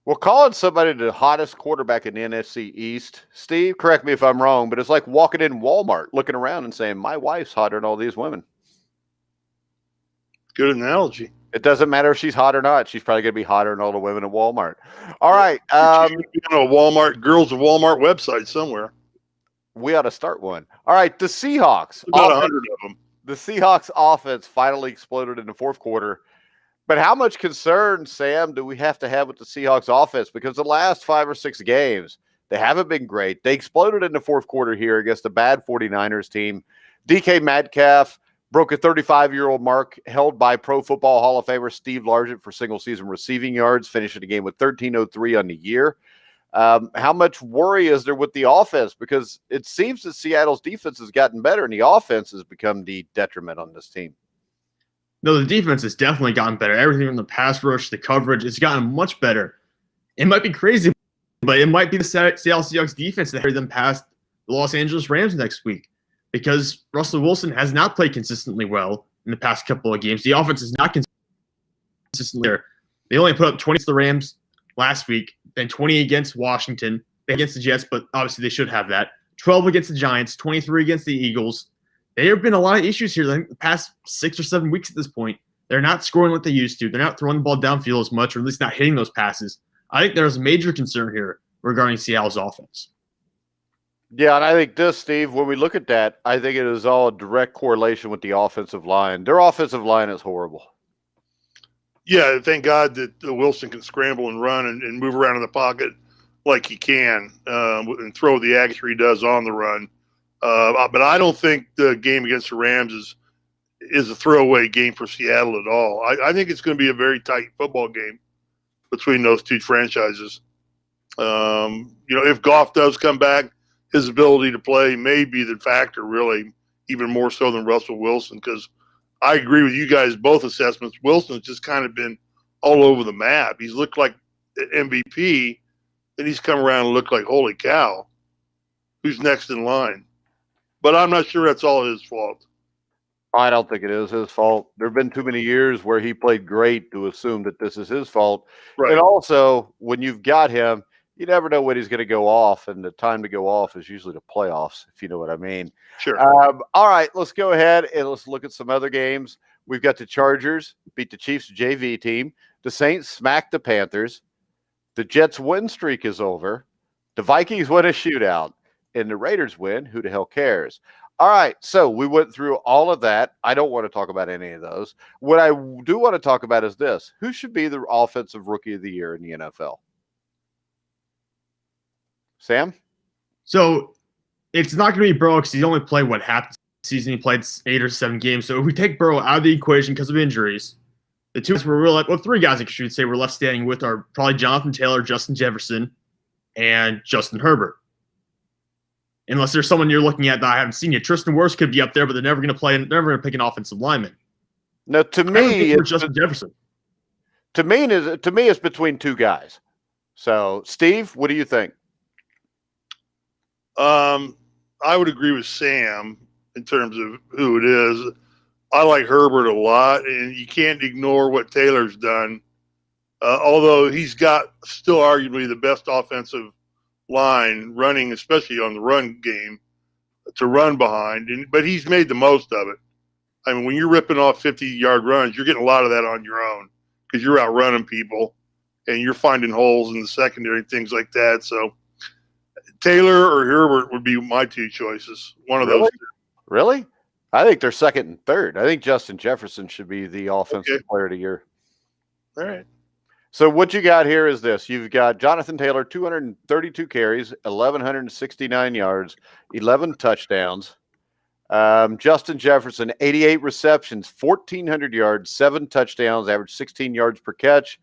Well, calling somebody the hottest quarterback in the NFC East, Steve, correct me if I'm wrong, but it's like walking in Walmart, looking around and saying, my wife's hotter than all these women. Good analogy. It doesn't matter if she's hot or not. She's probably going to be hotter than all the women at Walmart. All right. On a Walmart, Girls of Walmart website somewhere. We ought to start one. All right. The Seahawks. About 100 of them. The Seahawks offense finally exploded in the fourth quarter. But how much concern, Sam, do we have to have with the Seahawks offense? Because the last 5 or 6 games, they haven't been great. They exploded in the fourth quarter here against a bad 49ers team. DK Metcalf broke a 35-year-old mark held by Pro Football Hall of Famer Steve Largent for single-season receiving yards, finishing the game with 1,303 on the year. How much worry is there with the offense? Because it seems that Seattle's defense has gotten better, and the offense has become the detriment on this team. No, the defense has definitely gotten better. Everything from the pass rush, the coverage, it's gotten much better. It might be crazy, but it might be the Seattle Seahawks defense that carried them past the Los Angeles Rams next week, because Russell Wilson has not played consistently well in the past couple of games. The offense is not consistently there. They only put up 20 against the Rams last week, then 20 against Washington, against the Jets, but obviously they should have that. 12 against the Giants, 23 against the Eagles. There have been a lot of issues here the past 6 or 7 weeks at this point. They're not scoring what they used to. They're not throwing the ball downfield as much, or at least not hitting those passes. I think there's a major concern here regarding Seattle's offense. Yeah, and I think this, Steve, when we look at that, I think it is all a direct correlation with the offensive line. Their offensive line is horrible. Yeah, thank God that Wilson can scramble and run and move around in the pocket like he can and throw the action he does on the run. But I don't think the game against the Rams is a throwaway game for Seattle at all. I think it's going to be a very tight football game between those two franchises. If Goff does come back, his ability to play may be the factor, really, even more so than Russell Wilson, because I agree with you guys, both assessments. Wilson's just kind of been all over the map. He's looked like an MVP, then he's come around and looked like, holy cow, who's next in line? But I'm not sure that's all his fault. I don't think it is his fault. There have been too many years where he played great to assume that this is his fault. Right. And also, when you've got him, you never know when he's going to go off, and the time to go off is usually the playoffs, if you know what I mean. Sure. All right, let's go ahead and let's look at some other games. We've got the Chargers beat the Chiefs JV team. The Saints smacked the Panthers. The Jets' win streak is over. The Vikings win a shootout. And the Raiders win. Who the hell cares? All right, so we went through all of that. I don't want to talk about any of those. What I do want to talk about is this. Who should be the offensive rookie of the year in the NFL? Sam? So it's not going to be Burrow because he's only played, half the season. He played 8 or 7 games. So if we take Burrow out of the equation because of injuries, the two were 3 guys I should say we're left standing with are probably Jonathan Taylor, Justin Jefferson, and Justin Herbert. Unless there's someone you're looking at that I haven't seen yet. Tristan Wirfs could be up there, but they're never going to play. They're never going to pick an offensive lineman. No, to me, it's Justin Jefferson. To me, it's between 2 guys. So, Steve, what do you think? I would agree with Sam in terms of who it is. I like Herbert a lot, and you can't ignore what Taylor's done. Although he's got still arguably the best offensive line running, especially on the run game, to run behind. But he's made the most of it. I mean, when you're ripping off 50-yard runs, you're getting a lot of that on your own because you're outrunning people and you're finding holes in the secondary and things like that. So Taylor or Herbert would be my 2 choices. One of those. Really? I think they're second and third. I think Justin Jefferson should be the offensive player of the year. All right. So what you got here is this. You've got Jonathan Taylor, 232 carries, 1,169 yards, 11 touchdowns. Justin Jefferson, 88 receptions, 1,400 yards, 7 touchdowns, average 16 yards per catch.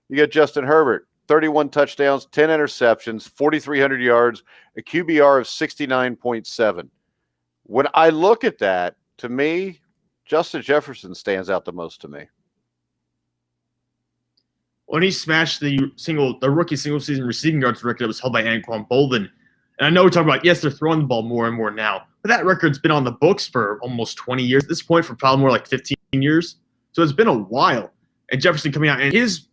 You got Justin Herbert, 31 touchdowns, 10 interceptions, 4,300 yards, a QBR of 69.7. When I look at that, to me, Justin Jefferson stands out the most to me. when he smashed the rookie single season receiving yards record that was held by Anquan Bolden. And I know we're talking about, yes, they're throwing the ball more and more now, but that record's been on the books for almost 20 years at this point, for probably more like 15 years. So it's been a while. And Jefferson coming out, and his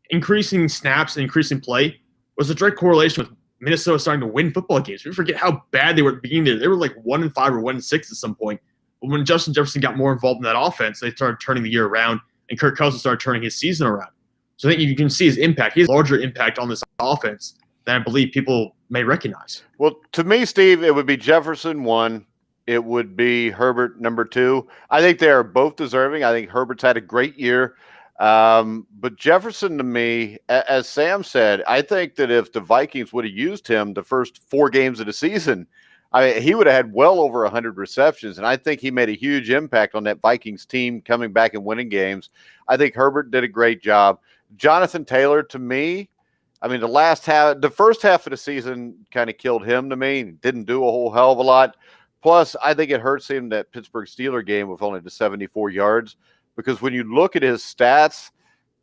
increasing snaps and increasing play was a direct correlation with Minnesota starting to win football games. We forget how bad they were at the beginning there. They were like 1-5 or 1-6 at some point. But when Justin Jefferson got more involved in that offense, they started turning the year around, and Kirk Cousins started turning his season around. So I think you can see his impact. He has a larger impact on this offense than I believe people may recognize. Well, to me, Steve, it would be Jefferson 1. It would be Herbert number 2. I think they are both deserving. I think Herbert's had a great year. But Jefferson, to me, as Sam said, I think that if the Vikings would have used him the first 4 games of the season, he would have had well over 100 receptions. And I think he made a huge impact on that Vikings team coming back and winning games. I think Herbert did a great job. Jonathan Taylor, to me, the first half of the season kind of killed him to me. He didn't do a whole hell of a lot. Plus, I think it hurts him that Pittsburgh Steelers game with only the 74 yards, because when you look at his stats,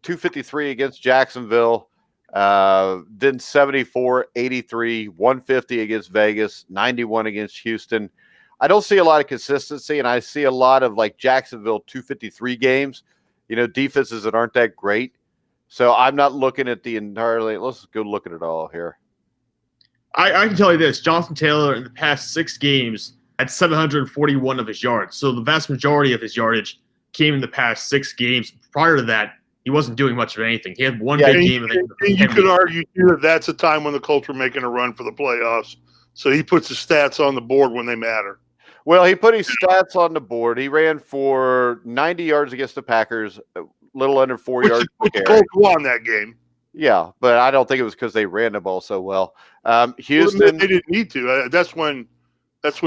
253 against Jacksonville, then 74, 83, 150 against Vegas, 91 against Houston. I don't see a lot of consistency, and I see a lot of like Jacksonville 253 games, defenses that aren't that great. So I'm not looking at the entirely. Let's go look at it all here. I can tell you this: Jonathan Taylor in the past 6 games had 741 of his yards. So the vast majority of his yardage came in the past 6 games. Prior to that, he wasn't doing much of anything. He had one big game. And you could argue too that that's a time when the Colts were making a run for the playoffs. So he puts his stats on the board when they matter. Well, he put his stats on the board. He ran for 90 yards against the Packers, a little under 4 yards per carry. Colts won that game. Yeah, but I don't think it was because they ran the ball so well. Houston, they didn't need to. That's when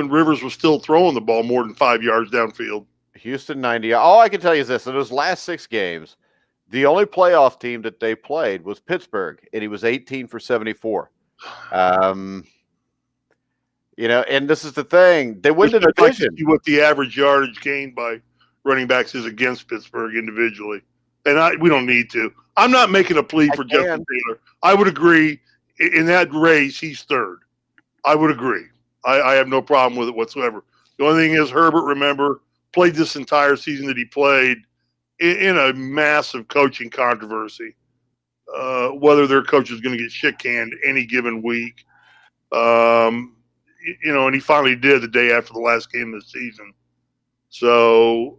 Rivers was still throwing the ball more than 5 yards downfield. Houston 90. All I can tell you is this: in those last 6 games, the only playoff team that they played was Pittsburgh, and he was 18 for 74. And this is the thing. They win the division. See what the average yardage gained by running backs is against Pittsburgh individually. And we don't need to. I'm not making a plea for Justin Taylor. I would agree. In that race, he's third. I would agree. I have no problem with it whatsoever. The only thing is Herbert, remember, played this entire season that he played in a massive coaching controversy. Whether their coach is going to get shit canned any given week. And he finally did the day after the last game of the season. So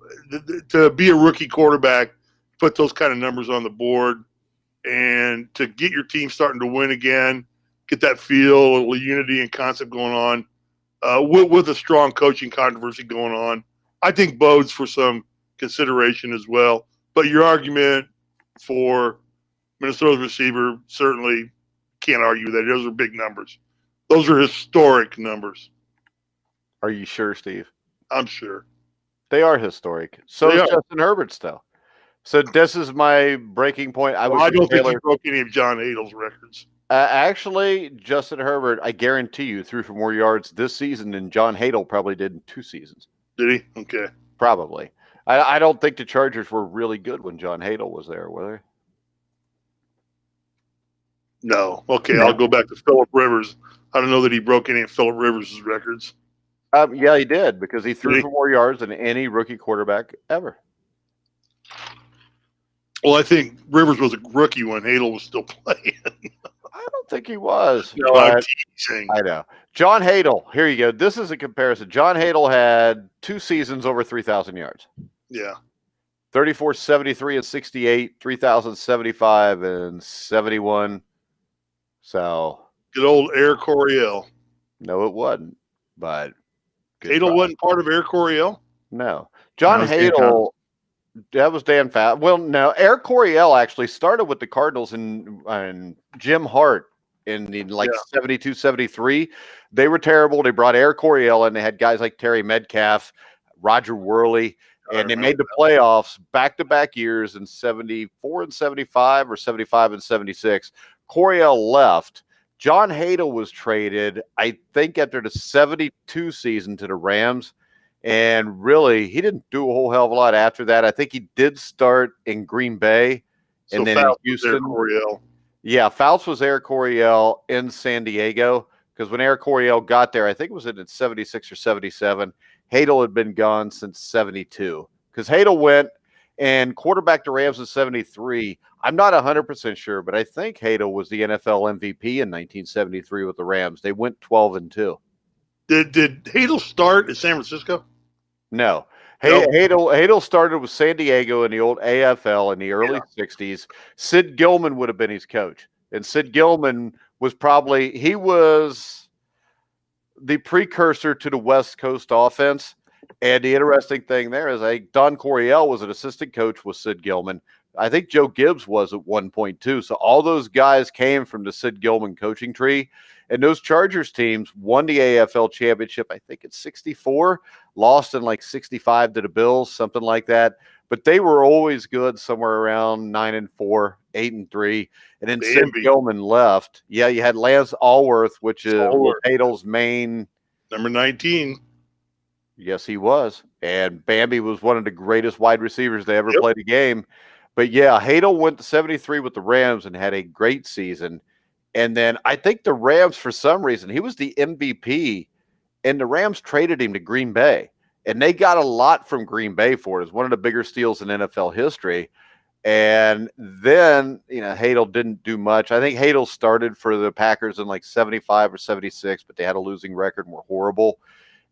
to be a rookie quarterback, put those kind of numbers on the board, and to get your team starting to win again, get that feel, a little unity and concept going on, with a strong coaching controversy going on, I think bodes for some consideration as well. But your argument for Minnesota's receiver, certainly can't argue with that. Those are big numbers. Those are historic numbers. Are you sure, Steve? I'm sure. They are historic. So is Justin Herbert's, though. So this is my breaking point. I don't think he broke any of John Hadel's records. Actually, Justin Herbert, I guarantee you, threw for more yards this season than John Hadel probably did in 2 seasons. Did he? Okay. Probably. I don't think the Chargers were really good when John Hadel was there, were they? No. Okay, I'll go back to Phillip Rivers. I don't know that he broke any of Phillip Rivers' records. Yeah, he did, because he threw for more yards than any rookie quarterback ever. Well, I think Rivers was a rookie when Hadel was still playing. I don't think he was. No, I'm teasing. I know. John Hadel, here you go. This is a comparison. John Hadel had 2 seasons over 3,000 yards. Yeah. 34, 73, and 68, 3,075 and 71. So. Good old Air Coryell. No, it wasn't. But Hadel wasn't part of Air Coryell? No. John Hadel, that was Dan Fat. Well, no. Air Coryell actually started with the Cardinals and Jim Hart in 72, 73. They were terrible. They brought Air Coryell in. They had guys like Terry Metcalf, Roger Worley, and they made the playoffs back-to-back years in 74 and 75 or 75 and 76. Coryell left. John Hadel was traded, I think, after the 72 season to the Rams. And really, he didn't do a whole hell of a lot after that. I think he did start in Green Bay And So then in Fouts was there, Houston, Coryell. yeah, Fouts was Eric Coryell in San Diego because when Eric Coryell got there, I think it was in 76 or 77. Hadel had been gone since 72 because Hadel went and quarterback the Rams in 73. I'm not 100% sure, but I think Hadel was the NFL MVP in 1973 with the Rams. They went 12-2. Did Hadel start at San Francisco? No. Nope. Hadel started with San Diego in the old AFL in the early 60s. Sid Gilman would have been his coach. And Sid Gilman was he was the precursor to the West Coast offense. And the interesting thing there is Don Coryell was an assistant coach with Sid Gilman. I think Joe Gibbs was at one point too. So all those guys came from the Sid Gilman coaching tree. And those Chargers teams won the AFL championship, I think it's 64, lost in like 65 to the Bills, something like that. But they were always good, somewhere around 9-4, 8-3. And then Sid Gilman left. Yeah, you had Lance Allworth, which is Hadel's main. Number 19. Yes, he was. And Bambi was one of the greatest wide receivers they ever played a game. But yeah, Hadel went to 73 with the Rams and had a great season. And then I think the Rams, for some reason, he was the MVP, and the Rams traded him to Green Bay. And they got a lot from Green Bay for it. It was one of the bigger steals in NFL history. And then, Hadel didn't do much. I think Hadel started for the Packers in like 75 or 76, but they had a losing record and were horrible.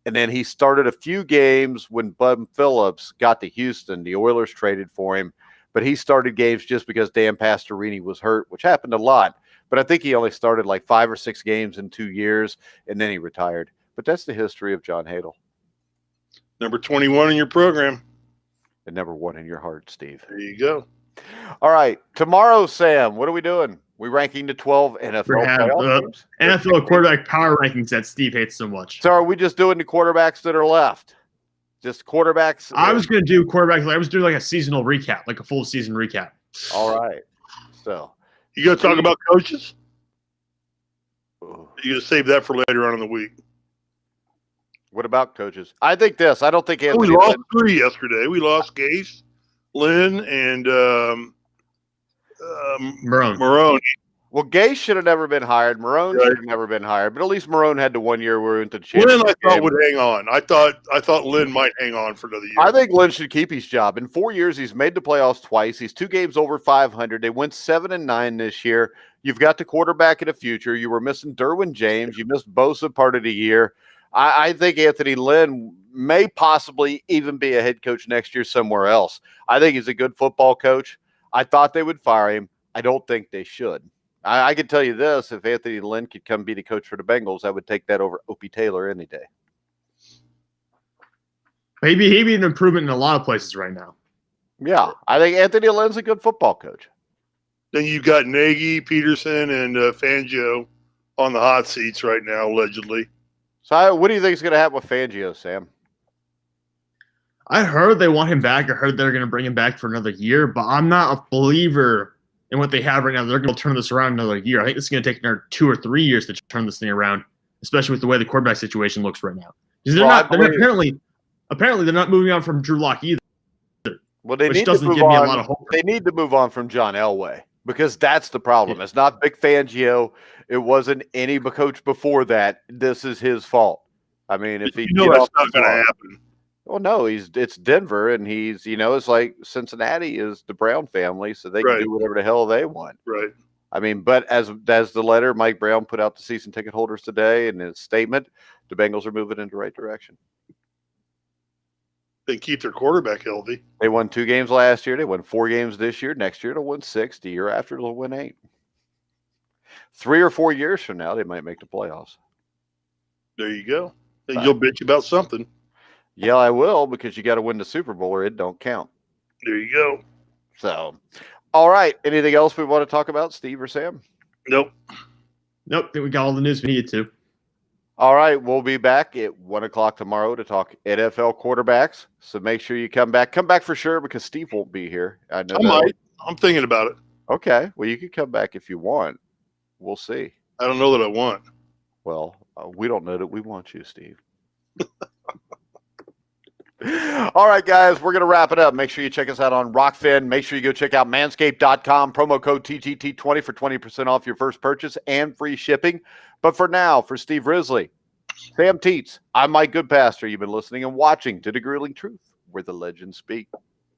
And then he started a few games when Bud Phillips got to Houston. The Oilers traded for him. But he started games just because Dan Pastorini was hurt, which happened a lot. But I think he only started like 5 or 6 games in 2 years, and then he retired. But that's the history of John Hadel. Number 21 in your program. And number 1 in your heart, Steve. There you go. All right. Tomorrow, Sam, what are we doing? We ranking the 12 NFL playoff teams? NFL quarterback power rankings that Steve hates so much. So are we just doing the quarterbacks that are left? Just quarterbacks? I was going to do quarterbacks. I was doing like a seasonal recap, like a full season recap. All right. So you going to talk about coaches? You going to save that for later on in the week? What about coaches? I think this. I don't think Anthony. We lost 3 yesterday. We lost Gase, Lynn, and Marone. Well, Gase should have never been hired. Marone should have never been hired. But at least Marone had the 1 year we went to the championship. Lynn, I thought would hang on. I thought Lynn might hang on for another year. I think Lynn should keep his job. In 4 years, he's made the playoffs twice. He's 2 games over 500. They went 7-9 this year. You've got the quarterback of the future. You were missing Derwin James. You missed Bosa part of the year. I think Anthony Lynn may possibly even be a head coach next year somewhere else. I think he's a good football coach. I thought they would fire him. I don't think they should. I can tell you this, if Anthony Lynn could come be the coach for the Bengals, I would take that over Opie Taylor any day. He'd be an improvement in a lot of places right now. Yeah, I think Anthony Lynn's a good football coach. Then you've got Nagy, Peterson, and Fangio on the hot seats right now, allegedly. So what do you think is going to happen with Fangio, Sam? I heard they want him back. I heard they're going to bring him back for another year, but I'm not a believer in what they have right now. They're going to turn this around another year. I think it's going to take another 2 or 3 years to turn this thing around, especially with the way the quarterback situation looks right now. Because apparently they're not moving on from Drew Lock either. Well, they need to move on. They need to move on from John Elway because that's the problem. It's not Vic Fangio. It wasn't any coach before that. This is his fault. I mean, if that's not going to happen. Well, no, it's Denver, and he's it's like Cincinnati is the Brown family, so they can do whatever the hell they want. Right. I mean, but as the letter Mike Brown put out to season ticket holders today in his statement, the Bengals are moving in the right direction. They keep their quarterback healthy. They won 2 games last year. They won 4 games this year. Next year they'll win 6. The year after they'll win 8. 3 or 4 years from now, they might make the playoffs. There you go. And you'll bitch about something. Yeah, I will, because you got to win the Super Bowl or it don't count. There you go. So, all right. Anything else we want to talk about, Steve or Sam? Nope. I think we got all the news we needed to. All right. We'll be back at 1 o'clock tomorrow to talk NFL quarterbacks. So make sure you come back. Come back for sure because Steve won't be here. I might. I'm thinking about it. Okay. Well, you can come back if you want. We'll see. I don't know that I want. Well, we don't know that we want you, Steve. All right, guys, we're going to wrap it up. Make sure you check us out on Rockfin. Make sure you go check out manscaped.com, promo code TGT20 for 20% off your first purchase and free shipping. But for now, for Steve Risley, Sam Teets, I'm Mike Goodpastor. You've been listening and watching to The Grueling Truth, where the legends speak.